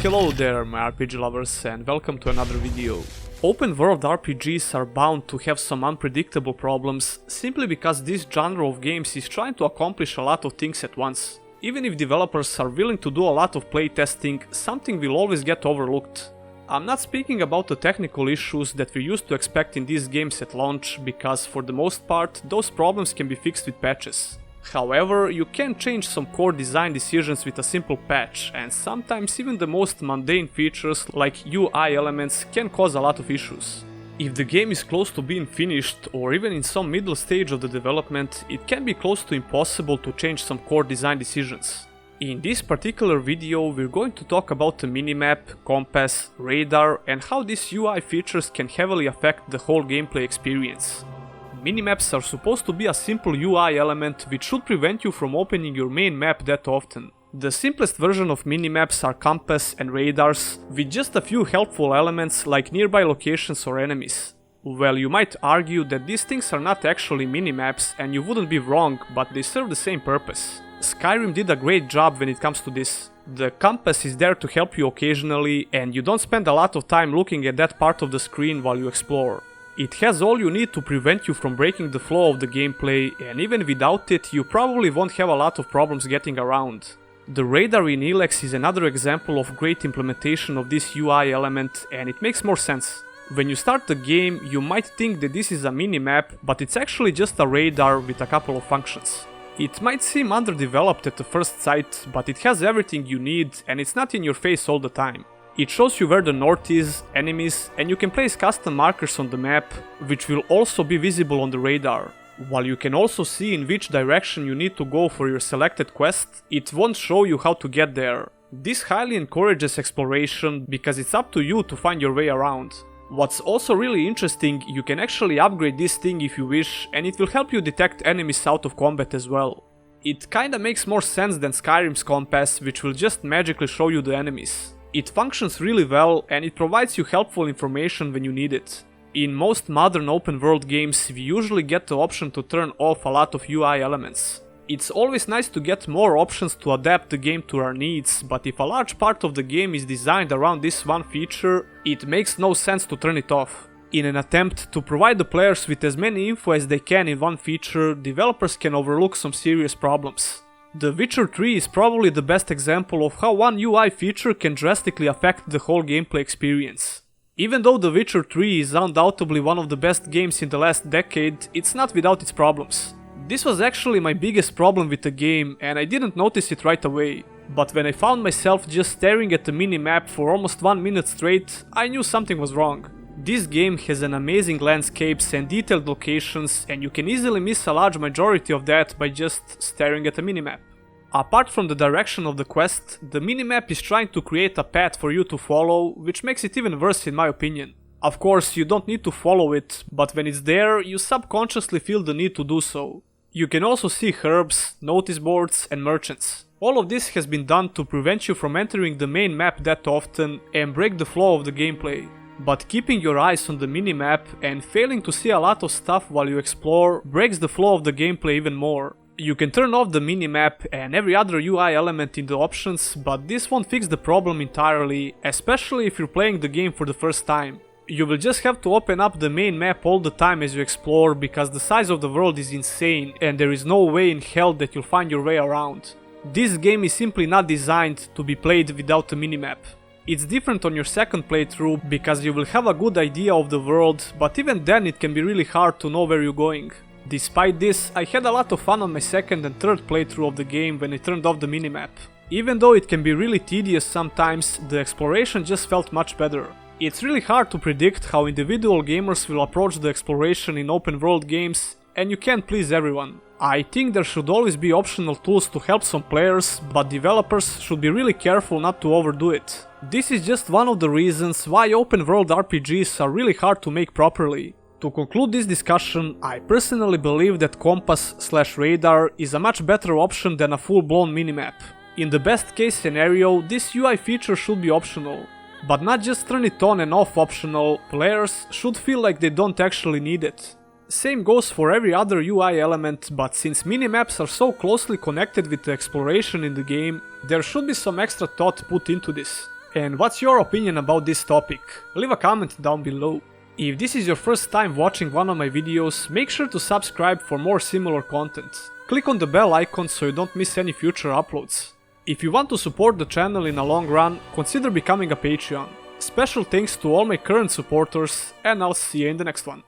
Hello there my RPG lovers and welcome to another video. Open world RPGs are bound to have some unpredictable problems simply because this genre of games is trying to accomplish a lot of things at once. Even if developers are willing to do a lot of playtesting, something will always get overlooked. I'm not speaking about the technical issues that we used to expect in these games at launch, because for the most part those problems can be fixed with patches. However, you can change some core design decisions with a simple patch, and sometimes even the most mundane features like UI elements can cause a lot of issues. If the game is close to being finished or even in some middle stage of the development, it can be close to impossible to change some core design decisions. In this particular video we're going to talk about the minimap, compass, radar and how these UI features can heavily affect the whole gameplay experience. Minimaps are supposed to be a simple UI element which should prevent you from opening your main map that often. The simplest version of minimaps are compass and radars, with just a few helpful elements like nearby locations or enemies. Well, you might argue that these things are not actually minimaps, and you wouldn't be wrong, but they serve the same purpose. Skyrim did a great job when it comes to this. The compass is there to help you occasionally, and you don't spend a lot of time looking at that part of the screen while you explore. It has all you need to prevent you from breaking the flow of the gameplay, and even without it you probably won't have a lot of problems getting around. The radar in Elex is another example of great implementation of this UI element, and it makes more sense. When you start the game you might think that this is a minimap, but it's actually just a radar with a couple of functions. It might seem underdeveloped at the first sight, but it has everything you need and it's not in your face all the time. It shows you where the north is, enemies, and you can place custom markers on the map, which will also be visible on the radar. While you can also see in which direction you need to go for your selected quest, it won't show you how to get there. This highly encourages exploration because it's up to you to find your way around. What's also really interesting, you can actually upgrade this thing if you wish, and it will help you detect enemies out of combat as well. It kinda makes more sense than Skyrim's compass, which will just magically show you the enemies. It functions really well and it provides you helpful information when you need it. In most modern open world games we usually get the option to turn off a lot of UI elements. It's always nice to get more options to adapt the game to our needs, but if a large part of the game is designed around this one feature, it makes no sense to turn it off. In an attempt to provide the players with as many info as they can in one feature, developers can overlook some serious problems. The Witcher 3 is probably the best example of how one UI feature can drastically affect the whole gameplay experience. Even though The Witcher 3 is undoubtedly one of the best games in the last decade, it's not without its problems. This was actually my biggest problem with the game and I didn't notice it right away. But when I found myself just staring at the minimap for almost 1 minute straight, I knew something was wrong. This game has an amazing landscapes and detailed locations, and you can easily miss a large majority of that by just staring at a minimap. Apart from the direction of the quest, the minimap is trying to create a path for you to follow, which makes it even worse in my opinion. Of course, you don't need to follow it, but when it's there, you subconsciously feel the need to do so. You can also see herbs, notice boards and merchants. All of this has been done to prevent you from entering the main map that often and break the flow of the gameplay. But keeping your eyes on the minimap and failing to see a lot of stuff while you explore breaks the flow of the gameplay even more. You can turn off the minimap and every other UI element in the options, but this won't fix the problem entirely, especially if you're playing the game for the first time. You will just have to open up the main map all the time as you explore, because the size of the world is insane and there is no way in hell that you'll find your way around. This game is simply not designed to be played without a minimap. It's different on your second playthrough because you will have a good idea of the world, but even then it can be really hard to know where you're going. Despite this, I had a lot of fun on my second and third playthrough of the game when I turned off the minimap. Even though it can be really tedious sometimes, the exploration just felt much better. It's really hard to predict how individual gamers will approach the exploration in open world games, and you can't please everyone. I think there should always be optional tools to help some players, but developers should be really careful not to overdo it. This is just one of the reasons why open world RPGs are really hard to make properly. To conclude this discussion, I personally believe that compass/radar is a much better option than a full-blown minimap. In the best case scenario, this UI feature should be optional. But not just turn it on and off optional, players should feel like they don't actually need it. Same goes for every other UI element, but since minimaps are so closely connected with the exploration in the game, there should be some extra thought put into this. And what's your opinion about this topic? Leave a comment down below. If this is your first time watching one of my videos, make sure to subscribe for more similar content. Click on the bell icon so you don't miss any future uploads. If you want to support the channel in a long run, consider becoming a Patreon. Special thanks to all my current supporters, and I'll see you in the next one.